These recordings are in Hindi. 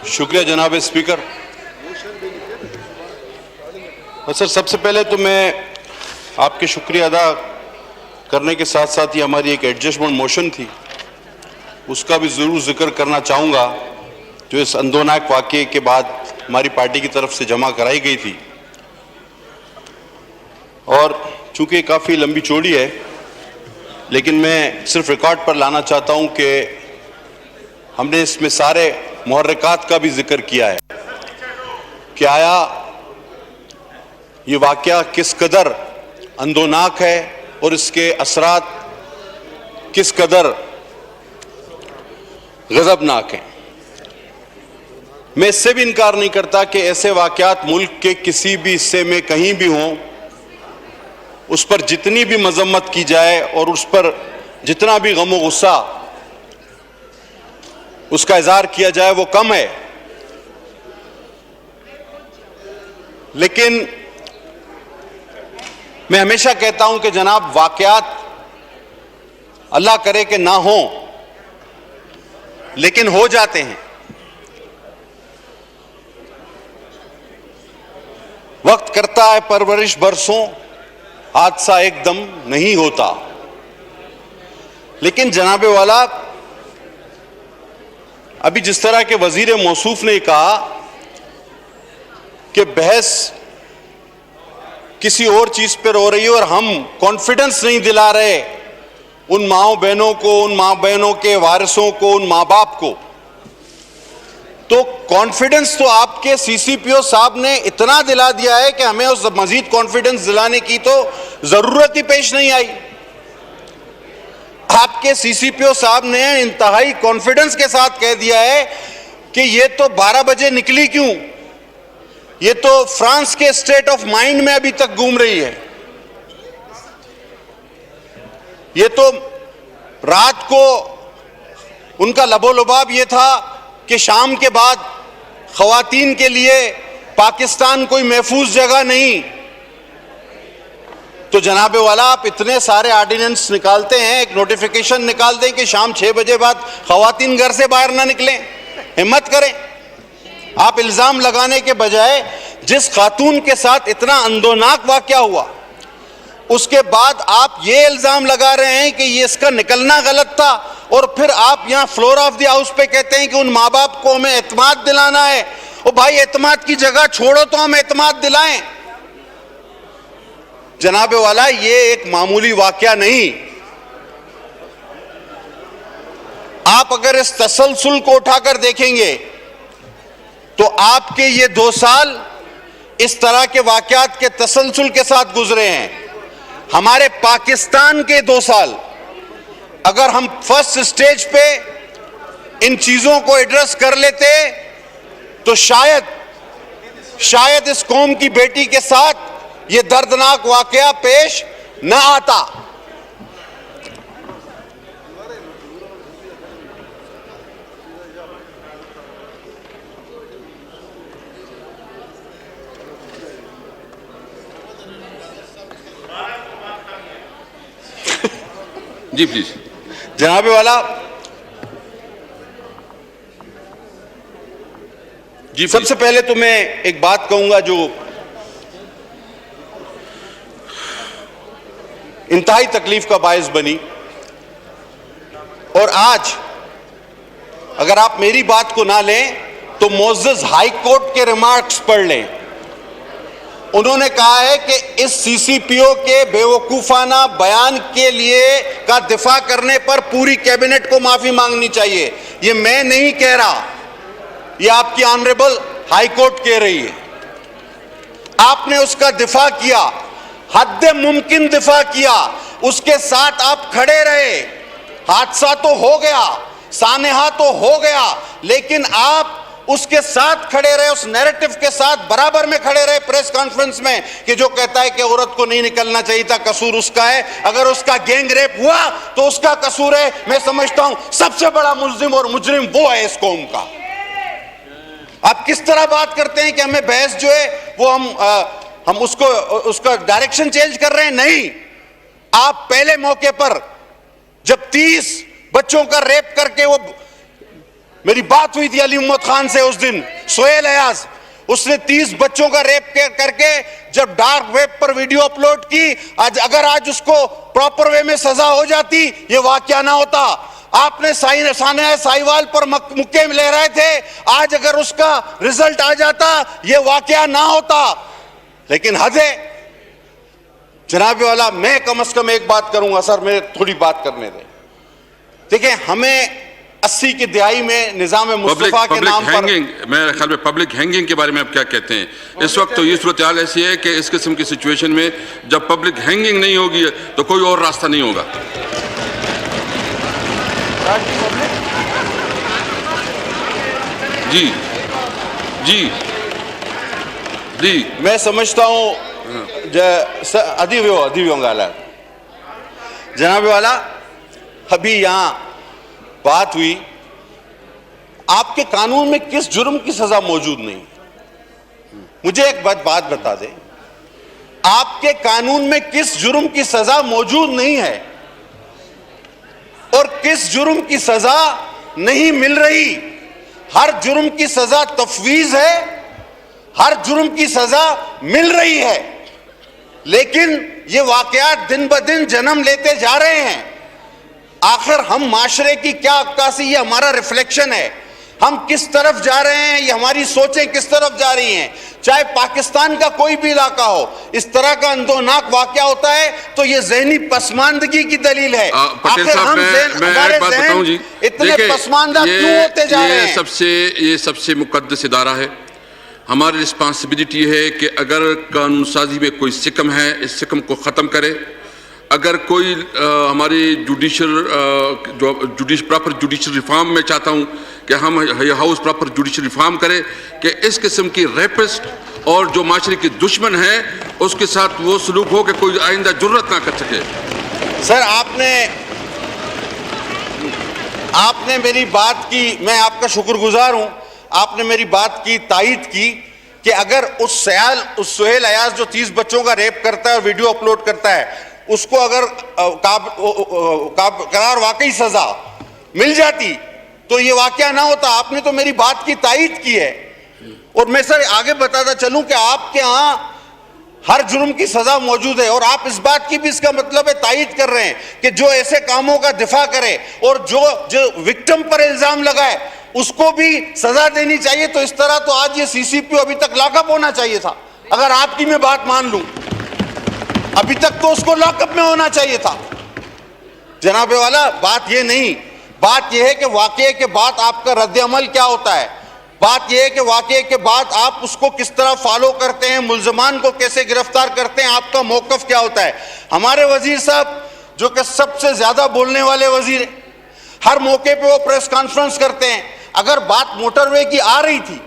शुक्रिया जनाब स्पीकर। सर, सबसे पहले तो मैं आपके शुक्रिया अदा करने के साथ साथ ही हमारी एक एडजस्टमेंट मोशन थी उसका भी ज़रूर जिक्र करना चाहूँगा, जो इस अंदोनाक वाक़ये के बाद हमारी पार्टी की तरफ से जमा कराई गई थी। और चूँकि काफ़ी लंबी चौड़ी है, लेकिन मैं सिर्फ रिकॉर्ड पर लाना चाहता हूँ कि हमने इसमें सारे मुहर्रिकात का भी जिक्र किया है कि आया ये वाक़या किस कदर अंदोनाक है और इसके असरात किस कदर गज़बनाक हैं। मैं इससे भी इनकार नहीं करता कि ऐसे वाक़यात मुल्क के किसी भी हिस्से में कहीं भी हों, उस पर जितनी भी मजम्मत की जाए और उस पर जितना भी गम व गुस्सा उसका इज़हार किया जाए वो कम है। लेकिन मैं हमेशा कहता हूं कि जनाब, वाक़यात अल्लाह करे कि ना हो, लेकिन हो जाते हैं। वक्त करता है परवरिश बरसों, हादसा एकदम नहीं होता। लेकिन जनाबे वाला, अभी जिस तरह के वजीर मौसूफ ने कहा कि बहस किसी और चीज पर हो रही है और हम कॉन्फिडेंस नहीं दिला रहे उन माओ बहनों को, उन माँ बहनों के वारिसों को, उन माँ बाप को, तो कॉन्फिडेंस तो आपके सीसीपीओ साहब ने इतना दिला दिया है कि हमें उस मजीद कॉन्फिडेंस दिलाने की तो जरूरत ही पेश नहीं आई। आपके सीसीपीओ साहब ने इंतहाई कॉन्फिडेंस के साथ कह दिया है कि ये तो 12 बजे निकली क्यों, ये तो फ्रांस के स्टेट ऑफ माइंड में अभी तक घूम रही है। ये तो रात को उनका लबोलुबाब ये था कि शाम के बाद खवातीन के लिए पाकिस्तान कोई महफूज जगह नहीं। तो जनाबे वाला, आप इतने सारे ऑर्डिनेंस निकालते हैं, एक नोटिफिकेशन निकाल दें कि शाम 6 बजे बाद खवातीन घर से बाहर ना निकलें। हिम्मत करें। आप इल्जाम लगाने के बजाय जिस खातून के साथ इतना अंदोनाक वाक़या हुआ, उसके बाद आप ये इल्जाम लगा रहे हैं कि ये इसका निकलना गलत था, और फिर आप यहां फ्लोर ऑफ द हाउस पे कहते हैं कि उन माँ बाप को हमें एतमाद दिलाना है। ओ भाई, एतमाद की जगह छोड़ो तो हम एतमाद दिलाएं। जनाबे वाला, ये एक मामूली वाक़या नहीं। आप अगर इस तसलसल को उठाकर देखेंगे तो आपके ये 2 साल इस तरह के वाक़यात के तसलसल के साथ गुजरे हैं। हमारे पाकिस्तान के 2 साल, अगर हम फर्स्ट स्टेज पे इन चीजों को एड्रेस कर लेते तो शायद इस कौम की बेटी के साथ ये दर्दनाक वाक़या पेश न आता। जी प्लीज। जनाबे वाला जी, सबसे पहले तो मैं एक बात कहूंगा जो इंतहाई तकलीफ का बायस बनी, और आज अगर आप मेरी बात को ना लें तो मोअज़्ज़ज़ हाई कोर्ट के रिमार्क्स पढ़ लें। उन्होंने कहा है कि इस सीसीपीओ के बेवकूफाना बयान के लिए का दिफा करने पर पूरी कैबिनेट को माफी मांगनी चाहिए। ये मैं नहीं कह रहा, ये आपकी ऑनरेबल हाई कोर्ट कह रही है। आपने उसका दिफा किया, हद मुमकिन दिफा किया, उसके साथ आप खड़े रहे। हादसा तो हो गया, सानेहा तो हो गया, लेकिन आप उसके साथ खड़े रहे, उस नैरेटिव के साथ बराबर में खड़े रहे प्रेस कॉन्फ्रेंस में कि जो कहता है कि औरत को नहीं निकलना चाहिए था, कसूर उसका है। अगर उसका गैंग रेप हुआ तो उसका कसूर है। मैं समझता हूं सबसे बड़ा मुल्जिम और मुजरिम वो है इस कौम का। आप किस तरह बात करते हैं कि हमें बहस जो है वो हम उसका डायरेक्शन चेंज कर रहे हैं? नहीं, आप पहले मौके पर जब 30 बच्चों का रेप करके वो मेरी बात हुई थी अली मोहम्मद खान से उस दिन, सोहेल अयाज, उसने 30 बच्चों का रेप करके जब डार्क वेब पर वीडियो अपलोड की, आज उसको प्रॉपर वे में सजा हो जाती, ये वाकया ना होता। आपने सानिया साहिवाल पर मुक्के ले रहे थे, आज अगर उसका रिजल्ट आ जाता ये वाकया ना होता। लेकिन हद है जनाब वाला, मैं कम से कम एक बात करूंगा सर, मेरे थोड़ी बात करने दें। देखिए, हमें 80 की दिहाई में निजाम मुस्तफा के नाम पर, मेरे ख्याल में पब्लिक हैंगिंग के बारे में आप क्या कहते हैं? इस वक्त तो ये सूरत हाल ऐसी है कि इस किस्म की सिचुएशन में जब पब्लिक हैंगिंग नहीं होगी तो कोई और रास्ता नहीं होगा। जी जी जी, मैं समझता हूं जनाब वाला, अभी यहां बात हुई, आपके कानून में किस जुर्म की सजा मौजूद नहीं? मुझे एक बात बता दें, आपके कानून में किस जुर्म की सजा मौजूद नहीं है और किस जुर्म की सजा नहीं मिल रही? हर जुर्म की सजा तफवीज है, हर जुर्म की सजा मिल रही है, लेकिन ये वाकयात दिन ब दिन जन्म लेते जा रहे हैं। आखिर हम माशरे की क्या अक्कासी, ये हमारा रिफ्लेक्शन है। हम किस तरफ जा रहे हैं, ये हमारी सोचें किस तरफ जा रही हैं। चाहे पाकिस्तान का कोई भी इलाका हो, इस तरह का अंदोनाक वाकया होता है तो ये जहनी पसमानदगी की दलील है। पटेल साहब, मैं एक बात बताऊं जी, इतने पसमानदा क्यों होते जा रहे हैं? ये सबसे मुकद्दस इदारा है। हमारी रिस्पांसिबिलिटी है कि अगर कानून साजी में कोई सिकम है, इस सिकम को ख़त्म करे। अगर कोई हमारी प्रॉपर जुडिशल रिफॉर्म में चाहता हूँ कि हम हाउस प्रॉपर जुडिशल रिफॉर्म करे कि इस किस्म की रेपिस्ट और जो माशरे के दुश्मन है उसके साथ वो सलूक हो कि कोई आइंदा जुर्रत ना कर सके। सर, आपने मेरी बात की, मैं आपका शुक्रगुजार हूं, आपने मेरी बात की तायीद की कि अगर उस सोहेल अयाज जो 30 बच्चों का रेप करता है और वीडियो अपलोड करता है, उसको अगर करार वाकई सजा मिल जाती तो ये वाकया ना होता। आपने तो मेरी बात की तायीद की है। और मैं सर आगे बताता चलूं कि आपके यहां हर जुर्म की सजा मौजूद है और आप इस बात की भी, इसका मतलब है, तायीद कर रहे हैं कि जो ऐसे कामों का दिफा करे और जो विक्टिम पर इल्जाम लगाए उसको भी सजा देनी चाहिए। तो इस तरह तो आज ये सीसीपीओ अभी तक लॉकअप होना चाहिए था। अगर आपकी मैं बात मान लूं, अभी तक तो उसको लॉकअप में होना चाहिए था। जनाब वाला, बात ये नहीं, बात यह है कि वाकये के बाद आपका रद्द अमल क्या होता है। बात यह है कि वाकये के बाद आप उसको किस तरह फॉलो करते हैं, मुल्जमान को कैसे गिरफ्तार करते हैं, आपका मौकफ क्या होता है। हमारे वजीर साहब जो कि सबसे ज्यादा बोलने वाले वजीर हैं, हर मौके पे वो प्रेस कॉन्फ्रेंस करते हैं। अगर बात मोटरवे की आ रही थी,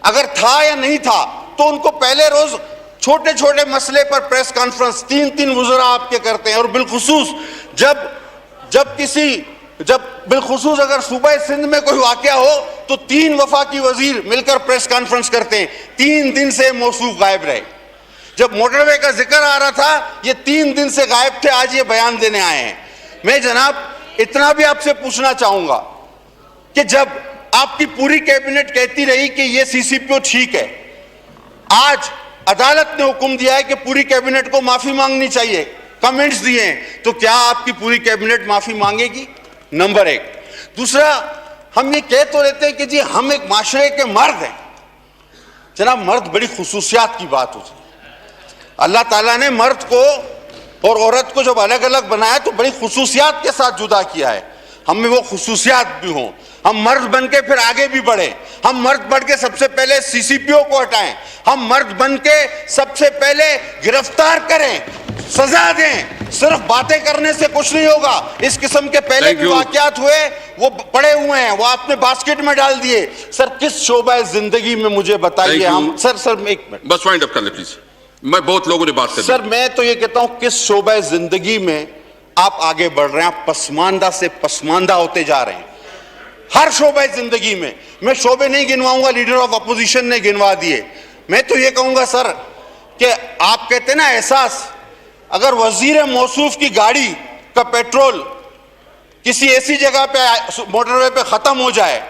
अगर था या नहीं था, तो उनको पहले रोज छोटे छोटे मसले पर प्रेस कॉन्फ्रेंस 3-3 वज़रा आपके करते हैं। और बिलखुसूस बिलखुसूस अगर सूबा सिंध में कोई वाकया हो तो 3 वफाकी वजीर मिलकर प्रेस कॉन्फ्रेंस करते हैं। 3 दिन से मौसूफ गायब रहे। जब मोटरवे का जिक्र आ रहा था, ये 3 दिन से गायब थे, आज ये बयान देने आए हैं। मैं जनाब इतना भी आपसे पूछना चाहूंगा कि जब आपकी पूरी कैबिनेट कहती रही कि ये सीसीपीओ ठीक है, आज अदालत ने हुक्म दिया है कि पूरी कैबिनेट को माफी मांगनी चाहिए, कमेंट्स दिए हैं, तो क्या आपकी पूरी कैबिनेट माफी मांगेगी? नंबर 1। दूसरा, हम ये कह तो रहते हैं कि जी हम एक माशरे के मर्द हैं। जनाब, मर्द बड़ी खुसूसियात की बात होती है। अल्लाह ताला ने मर्द को और औरत को जब अलग अलग बनाया तो बड़ी खुसूसियात के साथ जुदा किया है। हमें वो खुसूसियात भी हों, हम मर्द बन के फिर आगे भी बढ़े। हम मर्द बढ़ के सबसे पहले सीसीपीओ को हटाएं, हम मर्द बन के सबसे पहले गिरफ्तार करें, सजा दें। सिर्फ बातें करने से कुछ नहीं होगा। इस किस्म के पहले भी वाकयात हुए, वो पड़े हुए हैं, वो आपने बास्केट में डाल दिए। सर, किस शोबा जिंदगी में मुझे बताइए हम। सर एक मिनट बस वाइंड अप कर ले प्लीज। मैं बहुत लोगों ने बात कर सर, मैं तो ये कहता हूं किस शोबा जिंदगी में आप आगे बढ़ रहे हैं। आप पसमानदा से पसमानदा होते जा रहे हैं हर शोबे जिंदगी में। मैं शोबे नहीं गिनवाऊंगा, लीडर ऑफ अपोजिशन ने गिनवा दिए। मैं तो ये कहूंगा सर कि आप कहते ना एहसास, अगर वजीर मौसूफ की गाड़ी का पेट्रोल किसी ऐसी जगह पे मोटरवे पे खत्म हो जाए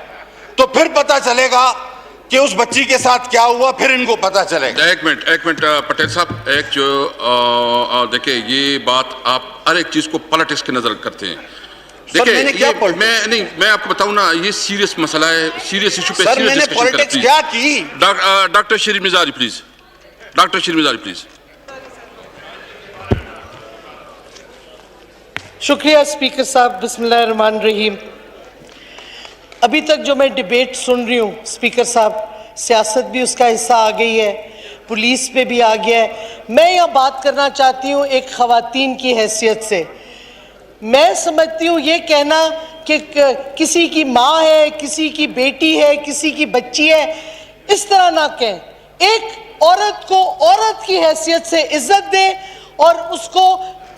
तो फिर पता चलेगा कि उस बच्ची के साथ क्या हुआ, फिर इनको पता चलेगा। एक मिनट पटेल साहब, एक जो देखिए ये बात आप हर एक चीज को पॉलिटिक्स की नजर करते हैं। देखिए मैं आपको बताऊं ना, ये सीरियस मसला है, सीरियस इशू पे सर मैंने पॉलिटिक्स क्या की? Doctor Sharif Mizari please, doctor Sharif Mizari please. शुक्रिया स्पीकर साहब। बिस्मिल्लाहिर्रहमानिर्रहीम। अभी तक जो मैं डिबेट सुन रही हूँ स्पीकर साहब, सियासत भी उसका हिस्सा आ गई है, पुलिस पे भी आ गया है। मैं यहाँ बात करना चाहती हूँ एक ख़वातीन की हैसियत से। मैं समझती हूँ ये कहना कि किसी की माँ है, किसी की बेटी है, किसी की बच्ची है, इस तरह ना कहें। एक औरत को औरत की हैसियत से इज्जत दें और उसको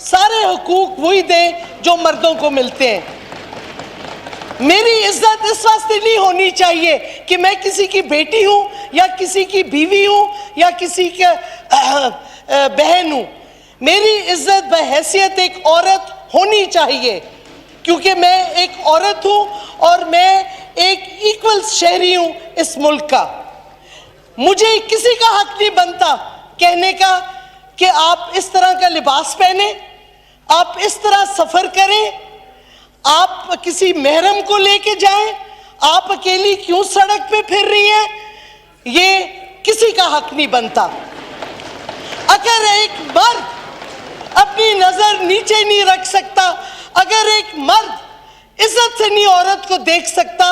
सारे हुकूक वही दें जो मर्दों को मिलते हैं। मेरी इज्जत इस वास्ते नहीं होनी चाहिए कि मैं किसी की बेटी हूं या किसी की बीवी हूं या किसी के बहन हूं। मेरी इज्जत बहैसियत एक औरत होनी चाहिए, क्योंकि मैं एक औरत हूं और मैं एक इक्वल शहरी हूं इस मुल्क का। मुझे किसी का हक नहीं बनता कहने का कि आप इस तरह का लिबास पहने, आप इस तरह सफर करें, आप किसी महरम को लेके जाएं, आप अकेली क्यों सड़क पे फिर रही हैं, ये किसी का हक नहीं बनता। अगर एक मर्द अपनी नजर नीचे नहीं रख सकता, अगर एक मर्द इज्जत से नहीं औरत को देख सकता,